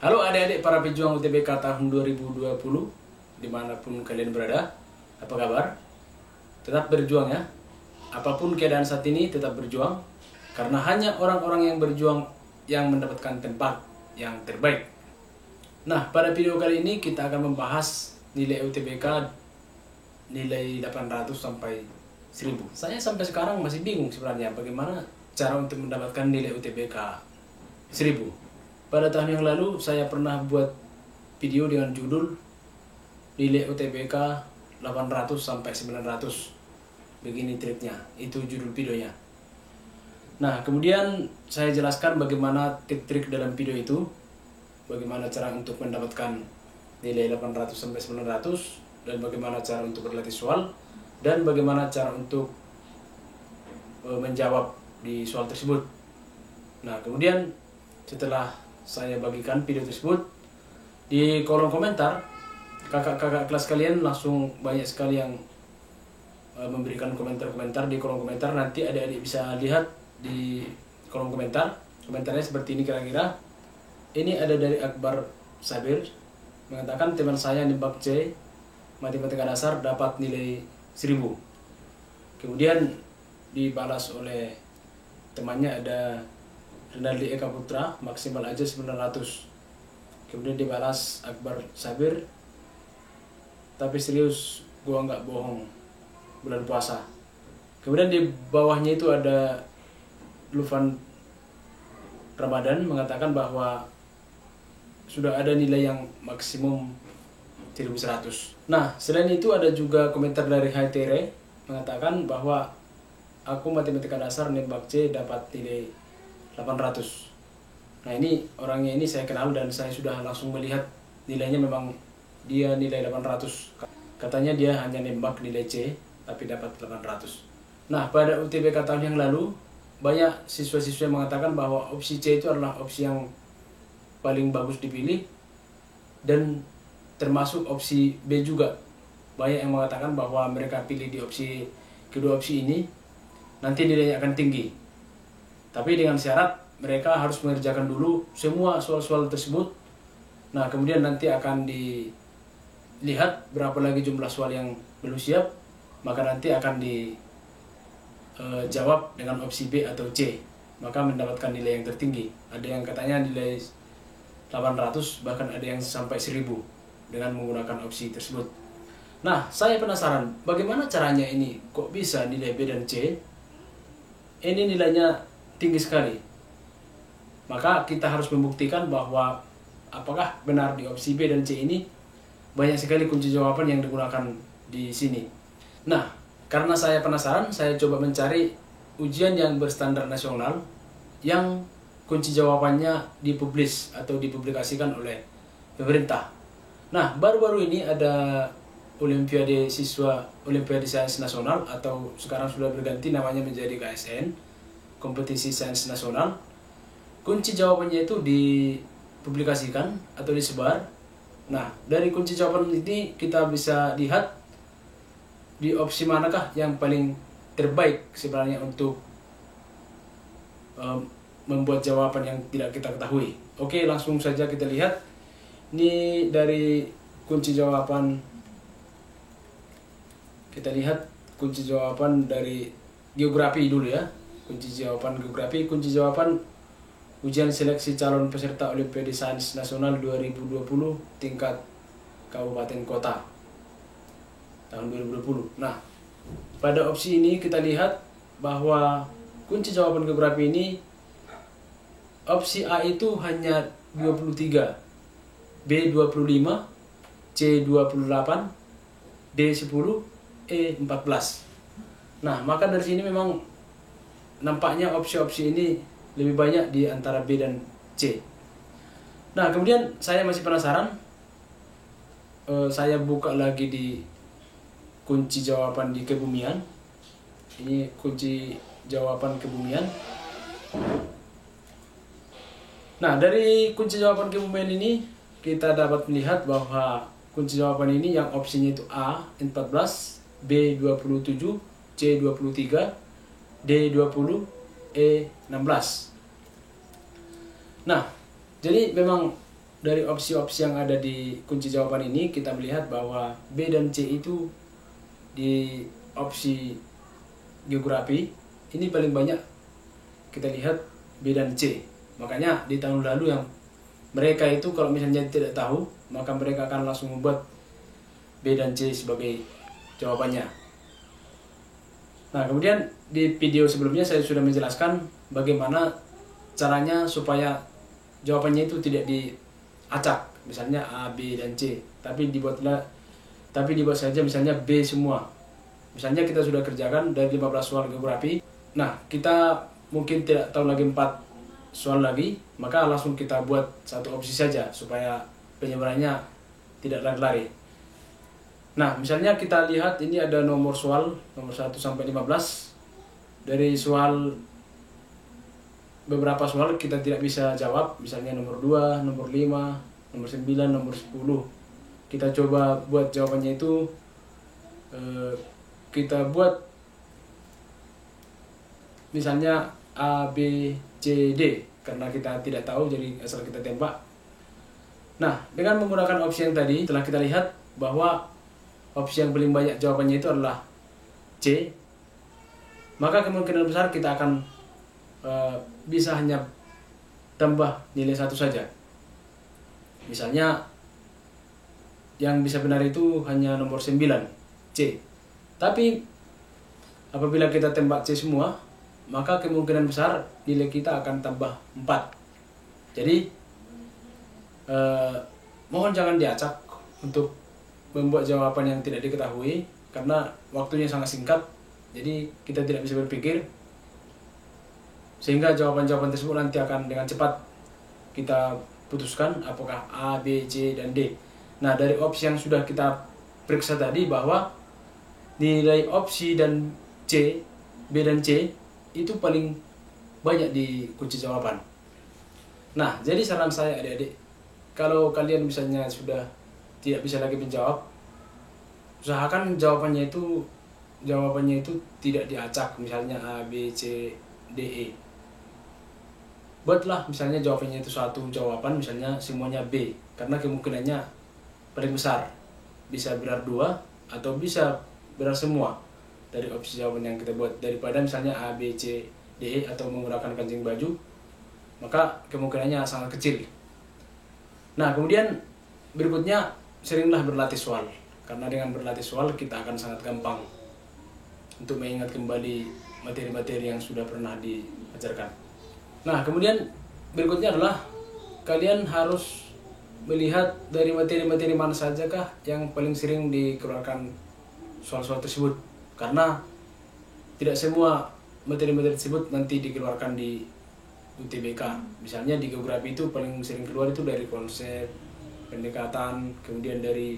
Halo adik-adik para pejuang UTBK tahun 2020, dimanapun kalian berada, apa kabar? Tetap berjuang ya. Apapun keadaan saat ini, tetap berjuang. Karena hanya orang-orang yang berjuang yang mendapatkan tempat yang terbaik. Nah, pada video kali ini kita akan membahas nilai UTBK nilai 800 sampai 1000. Saya sampai sekarang masih bingung sebenarnya bagaimana cara untuk mendapatkan nilai UTBK 1000. Pada tahun yang lalu saya pernah buat video dengan judul nilai UTBK 800 sampai 900. Begini triknya, itu judul videonya. Nah, kemudian saya jelaskan bagaimana trik-trik dalam video itu, bagaimana cara untuk mendapatkan nilai 800 sampai 900, dan bagaimana cara untuk berlatih soal, dan bagaimana cara untuk menjawab di soal tersebut. Nah, kemudian setelah saya bagikan video tersebut di kolom komentar, kakak-kakak kelas kalian langsung banyak sekali yang memberikan komentar-komentar di kolom komentar. Nanti adik-adik bisa lihat di kolom komentar. Komentarnya seperti ini kira-kira. Ini ada dari Akbar Sabir, mengatakan teman saya nembak C matematika dasar dapat nilai 1000. Kemudian dibalas oleh temannya ada Renaldi Eka Putra, maksimal aja 900. Kemudian dibalas Akbar Sabir, tapi serius gua nggak bohong, bulan puasa. Kemudian di bawahnya itu ada Lufan Ramadan mengatakan bahwa sudah ada nilai yang maksimum 1100. Nah, selain itu ada juga komentar dari Haitere mengatakan bahwa aku matematika dasar nembak C dapat nilai 800. Nah, ini orangnya ini saya kenal dan saya sudah langsung melihat nilainya, memang dia nilai 800. Katanya dia hanya nembak nilai C tapi dapat 800. Nah, pada UTBK tahun yang lalu banyak siswa-siswa yang mengatakan bahwa opsi C itu adalah opsi yang paling bagus dipilih, dan termasuk opsi B juga. Banyak yang mengatakan bahwa mereka pilih di kedua opsi ini nanti nilainya akan tinggi. Tapi dengan syarat mereka harus mengerjakan dulu semua soal-soal tersebut. Nah, kemudian nanti akan dilihat berapa lagi jumlah soal yang belum siap, maka nanti akan dijawab dengan opsi B atau C, maka mendapatkan nilai yang tertinggi. Ada yang katanya nilai 800, bahkan ada yang sampai 1000 dengan menggunakan opsi tersebut. Nah, saya penasaran bagaimana caranya ini, kok bisa nilai B dan C ini nilainya tinggi sekali. Maka kita harus membuktikan bahwa apakah benar di opsi B dan C ini banyak sekali kunci jawaban yang digunakan di sini. Nah, karena saya penasaran, saya coba mencari ujian yang berstandar nasional yang kunci jawabannya dipublish atau dipublikasikan oleh pemerintah. Nah, baru-baru ini ada Olimpiade Sains Nasional, atau sekarang sudah berganti namanya menjadi KSN, Kompetisi Sains Nasional. Kunci jawabannya itu dipublikasikan atau disebar. Nah, dari kunci jawaban ini kita bisa lihat di opsi manakah yang paling terbaik sebenarnya untuk membuat jawaban yang tidak kita ketahui. Oke, langsung saja kita lihat. Ini dari kunci jawaban. Kita lihat kunci jawaban dari geografi dulu ya. Kunci jawaban geografi, kunci jawaban ujian seleksi calon peserta Olimpiade Sains Nasional 2020 tingkat kabupaten kota tahun 2020. Nah, pada opsi ini kita lihat bahwa kunci jawaban geografi ini opsi A itu hanya 23, B 25, C 28, D 10, E 14. Nah, maka dari sini memang nampaknya opsi-opsi ini lebih banyak di antara B dan C. Nah, kemudian saya masih penasaran. Saya buka lagi di kunci jawaban di kebumian. Ini kunci jawaban kebumian. Nah, dari kunci jawaban kebumian ini kita dapat melihat bahwa kunci jawaban ini yang opsinya itu A 14, B 27, C 23, D 20, E 16. Nah, jadi memang dari opsi-opsi yang ada di kunci jawaban ini kita melihat bahwa B dan C itu di opsi geografi ini paling banyak kita lihat B dan C. Makanya di tahun lalu yang mereka itu kalau misalnya tidak tahu, maka mereka akan langsung membuat B dan C sebagai jawabannya. Nah, kemudian di video sebelumnya saya sudah menjelaskan bagaimana caranya supaya jawabannya itu tidak diacak, misalnya A, B, dan C, tapi dibuat saja misalnya B semua. Misalnya kita sudah kerjakan dari 15 soal geografi. Nah, kita mungkin tidak tahu lagi 4 soal lagi, maka langsung kita buat satu opsi saja supaya penyebarannya tidak lari-lari. Nah, misalnya kita lihat ini ada nomor soal, nomor 1 sampai 15. Dari soal, beberapa soal kita tidak bisa jawab, misalnya nomor 2, nomor 5, nomor 9, nomor 10. Kita coba buat jawabannya itu, kita buat misalnya A, B, C, D, karena kita tidak tahu jadi asal kita tembak. Nah, dengan menggunakan opsi yang tadi, setelah kita lihat bahwa opsi yang paling banyak jawabannya itu adalah C, maka kemungkinan besar kita akan bisa hanya tambah nilai 1 saja. Misalnya yang bisa benar itu hanya nomor 9, C. Tapi apabila kita tembak C semua, maka kemungkinan besar nilai kita akan tambah 4. Jadi mohon jangan diacak untuk membuat jawaban yang tidak diketahui, karena waktunya sangat singkat, jadi kita tidak bisa berpikir, sehingga jawaban-jawaban tersebut nanti akan dengan cepat kita putuskan apakah A, B, C, dan D. Nah, dari opsi yang sudah kita periksa tadi bahwa nilai opsi dan C, B dan C itu paling banyak di kunci jawaban. Nah, jadi saran saya adik-adik, kalau kalian misalnya sudah tidak bisa lagi menjawab, usahakan jawabannya itu tidak diacak, misalnya A, B, C, D, E. Buatlah misalnya jawabannya itu satu jawaban, misalnya semuanya B, karena kemungkinannya paling besar. Bisa benar 2 atau bisa benar semua dari opsi jawaban yang kita buat, daripada misalnya A, B, C, D, E atau menggunakan kancing baju, maka kemungkinannya sangat kecil. Nah, kemudian berikutnya, seringlah berlatih soal, karena dengan berlatih soal kita akan sangat gampang untuk mengingat kembali materi-materi yang sudah pernah diajarkan. Nah, kemudian berikutnya adalah kalian harus melihat dari materi-materi mana sajakah yang paling sering dikeluarkan soal-soal tersebut, karena tidak semua materi-materi tersebut nanti dikeluarkan di UTBK. Misalnya di geografi itu paling sering keluar itu dari konsep, pendekatan, kemudian dari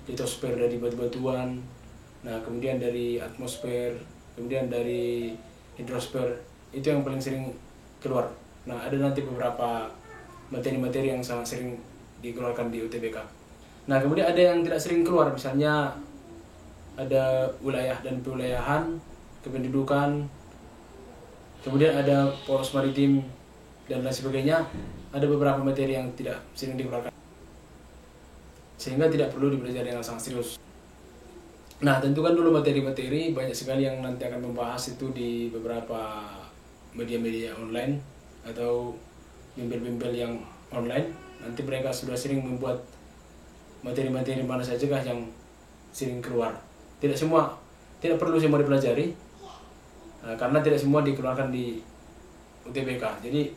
litosfer, dari batu-batuan, nah kemudian dari atmosfer, kemudian dari hidrosfer, itu yang paling sering keluar. Nah, ada nanti beberapa materi-materi yang sangat sering dikeluarkan di UTBK. Nah, kemudian ada yang tidak sering keluar, misalnya ada wilayah dan kewilayahan, kependudukan, kemudian ada poros maritim dan lain sebagainya. Ada beberapa materi yang tidak sering dikeluarkan, sehingga tidak perlu dipelajari dengan sangat serius. Nah, tentukan dulu materi-materi, banyak sekali yang nanti akan membahas itu di beberapa media-media online atau bimbel-bimbel yang online. Nanti mereka sudah sering membuat materi-materi mana saja yang sering keluar. Tidak perlu semua dipelajari, karena tidak semua dikeluarkan di UTBK. Jadi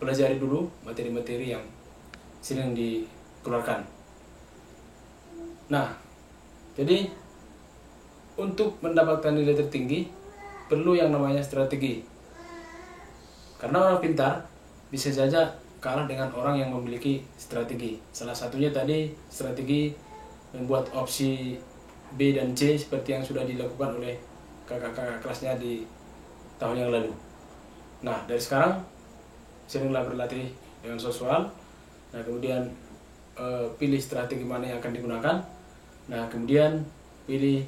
pelajari dulu materi-materi yang sering dikeluarkan. Nah, jadi untuk mendapatkan nilai tertinggi perlu yang namanya strategi. Karena orang pintar bisa saja kalah dengan orang yang memiliki strategi. Salah satunya tadi strategi membuat opsi B dan C seperti yang sudah dilakukan oleh kakak-kakak kelasnya di tahun yang lalu. Nah, dari sekarang seringlah berlatih dengan soal. Nah, kemudian pilih strategi mana yang akan digunakan. Nah, kemudian pilih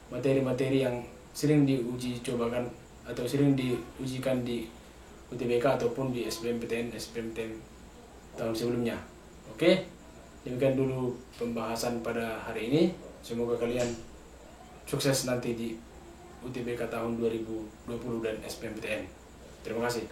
materi-materi yang sering diuji cobakan atau sering diujikan di UTBK ataupun di SBMPTN tahun sebelumnya. Oke, demikian dulu pembahasan pada hari ini. Semoga kalian sukses nanti di UTBK tahun 2020 dan SBMPTN. Terima kasih.